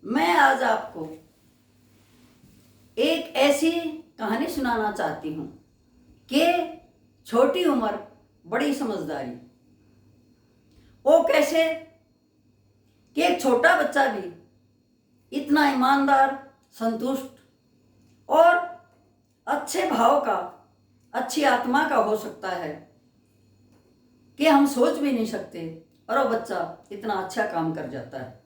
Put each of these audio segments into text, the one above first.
मैं आज आपको एक ऐसी कहानी सुनाना चाहती हूँ कि छोटी उम्र बड़ी समझदारी। वो कैसे कि एक छोटा बच्चा भी इतना ईमानदार, संतुष्ट और अच्छे भाव का, अच्छी आत्मा का हो सकता है कि हम सोच भी नहीं सकते, और वो बच्चा इतना अच्छा काम कर जाता है।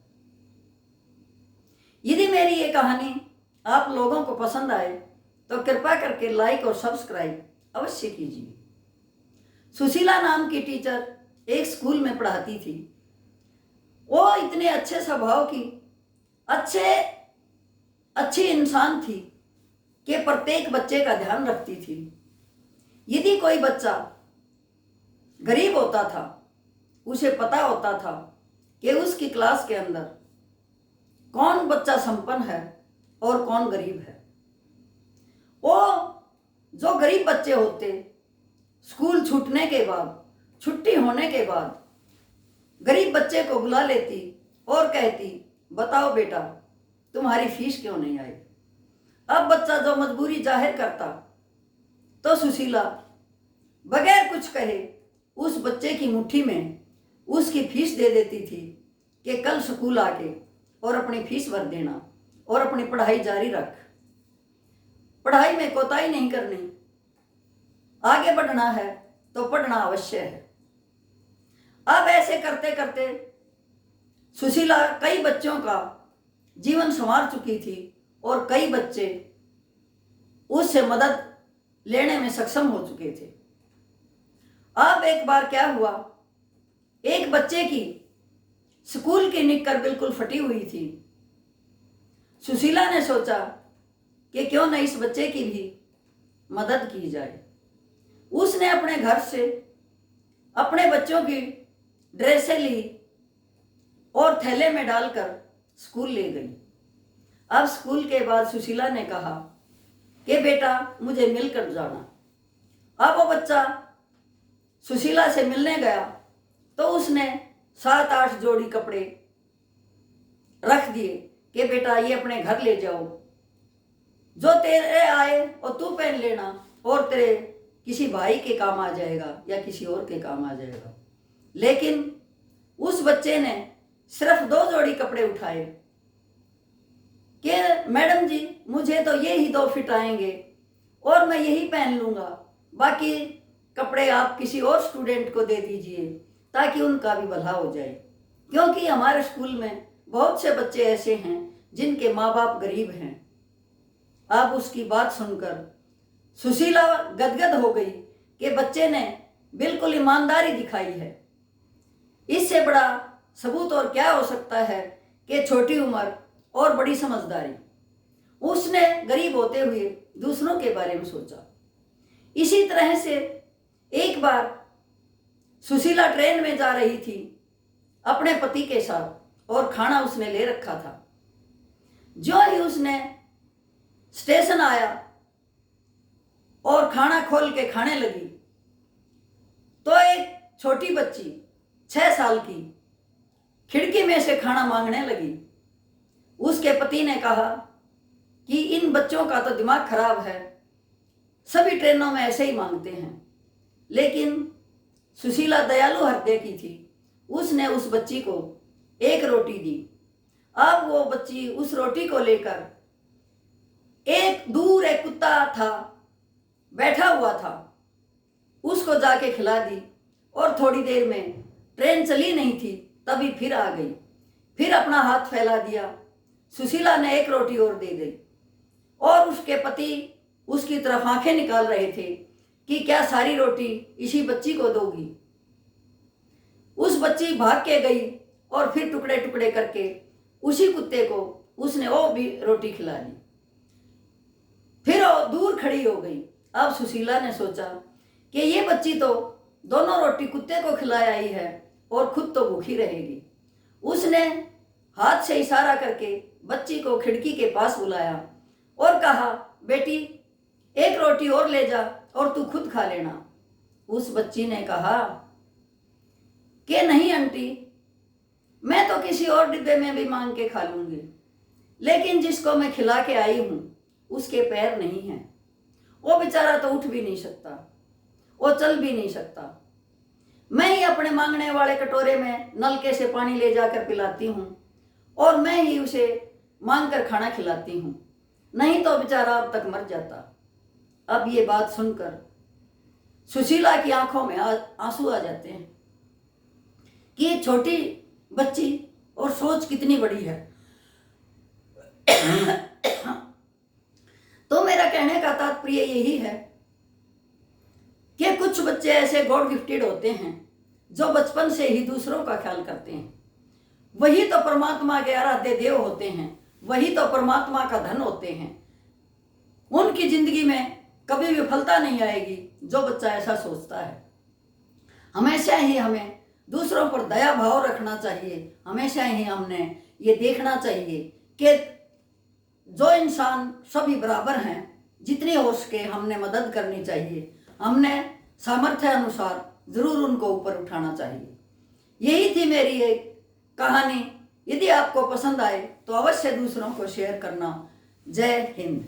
यदि मेरी ये कहानी आप लोगों को पसंद आए तो कृपया करके लाइक और सब्सक्राइब अवश्य कीजिए। सुशीला नाम की टीचर एक स्कूल में पढ़ाती थी। वो इतने अच्छे स्वभाव की, अच्छी इंसान थी कि प्रत्येक बच्चे का ध्यान रखती थी। यदि कोई बच्चा गरीब होता था, उसे पता होता था कि उसकी क्लास के अंदर कौन बच्चा संपन्न है और कौन गरीब है। वो जो गरीब बच्चे होते, स्कूल छूटने के बाद, छुट्टी होने के बाद गरीब बच्चे को बुला लेती और कहती, बताओ बेटा तुम्हारी फीस क्यों नहीं आई। अब बच्चा जो मजबूरी जाहिर करता तो सुशीला बगैर कुछ कहे उस बच्चे की मुट्ठी में उसकी फीस दे देती थी कि कल स्कूल आके और अपनी फीस भर देना और अपनी पढ़ाई जारी रख। पढ़ाई में कोताही नहीं करनी, आगे बढ़ना है तो पढ़ना अवश्य है। अब ऐसे करते करते सुशीला कई बच्चों का जीवन संवार चुकी थी और कई बच्चे उससे मदद लेने में सक्षम हो चुके थे। अब एक बार क्या हुआ, एक बच्चे की स्कूल की निक्कर बिल्कुल फटी हुई थी। सुशीला ने सोचा कि क्यों न इस बच्चे की भी मदद की जाए। उसने अपने घर से अपने बच्चों की ड्रेसें ली और थैले में डालकर स्कूल ले गई। अब स्कूल के बाद सुशीला ने कहा कि बेटा मुझे मिलकर जाना। अब वो बच्चा सुशीला से मिलने गया तो उसने 7-8 जोड़ी कपड़े रख दिए कि बेटा ये अपने घर ले जाओ, जो तेरे आए और तू पहन लेना, और तेरे किसी भाई के काम आ जाएगा या किसी और के काम आ जाएगा। लेकिन उस बच्चे ने सिर्फ 2 जोड़ी कपड़े उठाए कि मैडम जी मुझे तो ये ही 2 फिट आएंगे और मैं यही पहन लूँगा, बाकी कपड़े आप किसी और स्टूडेंट को दे दीजिए ताकि उनका भी भला हो जाए। क्योंकि हमारे स्कूल में बहुत से बच्चे ऐसे हैं जिनके माँ बाप गरीब हैं। अब उसकी बात सुनकर सुशीला गदगद हो गई कि बच्चे ने बिल्कुल ईमानदारी दिखाई है। इससे बड़ा सबूत और क्या हो सकता है कि छोटी उम्र और बड़ी समझदारी। उसने गरीब होते हुए दूसरों के बारे में सोचा। इसी तरह से एक बार सुशीला ट्रेन में जा रही थी अपने पति के साथ और खाना उसने ले रखा था। जो ही उसने स्टेशन आया और खाना खोल के खाने लगी तो एक छोटी बच्ची 6 साल की खिड़की में से खाना मांगने लगी। उसके पति ने कहा कि इन बच्चों का तो दिमाग खराब है, सभी ट्रेनों में ऐसे ही मांगते हैं। लेकिन सुशीला दयालु हृदय की थी। उसने उस बच्ची को 1 रोटी दी। अब वो बच्ची उस रोटी को लेकर एक दूर एक कुत्ता था बैठा हुआ था, उसको जाके खिला दी और थोड़ी देर में ट्रेन चली नहीं थी तभी फिर आ गई। फिर अपना हाथ फैला दिया। सुशीला ने 1 रोटी और दे दी और उसके पति उसकी तरफ आंखें निकाल रहे थे कि क्या सारी रोटी इसी बच्ची को दोगी। उस बच्ची भाग के गई और फिर टुकड़े टुकड़े करके उसी कुत्ते को उसने वो भी रोटी खिला दी। फिर वो दूर खड़ी हो गई। अब सुशीला ने सोचा कि ये बच्ची तो दोनों रोटी कुत्ते को खिलाया ही है और खुद तो भूखी रहेगी। उसने हाथ से इशारा करके बच्ची को खिड़की के पास बुलाया और कहा, बेटी 1 रोटी और ले जा और तू खुद खा लेना। उस बच्ची ने कहा कि नहीं आंटी, मैं तो किसी और डिब्बे में भी मांग के खा लूंगी। लेकिन जिसको मैं खिला के आई हूं उसके पैर नहीं हैं, वो बेचारा तो उठ भी नहीं सकता, वो चल भी नहीं सकता। मैं ही अपने मांगने वाले कटोरे में नलके से पानी ले जाकर पिलाती हूँ और मैं ही उसे मांग कर खाना खिलाती हूँ, नहीं तो बेचारा अब तक मर जाता। अब ये बात सुनकर सुशीला की आंखों में आंसू आ जाते हैं कि ये छोटी बच्ची और सोच कितनी बड़ी है। तो मेरा कहने का तात्पर्य यही है कि कुछ बच्चे ऐसे गॉड गिफ्टेड होते हैं जो बचपन से ही दूसरों का ख्याल करते हैं। वही तो परमात्मा के आराध्य देव होते हैं, वही तो परमात्मा का धन होते हैं। उनकी जिंदगी में कभी विफलता नहीं आएगी जो बच्चा ऐसा सोचता है। हमेशा ही हमें दूसरों पर दया भाव रखना चाहिए। हमेशा ही हमने ये देखना चाहिए कि जो इंसान सभी बराबर हैं, जितनी हो सके हमने मदद करनी चाहिए। हमने सामर्थ्य अनुसार जरूर उनको ऊपर उठाना चाहिए। यही थी मेरी एक कहानी। यदि आपको पसंद आए तो अवश्य दूसरों को शेयर करना। जय हिंद।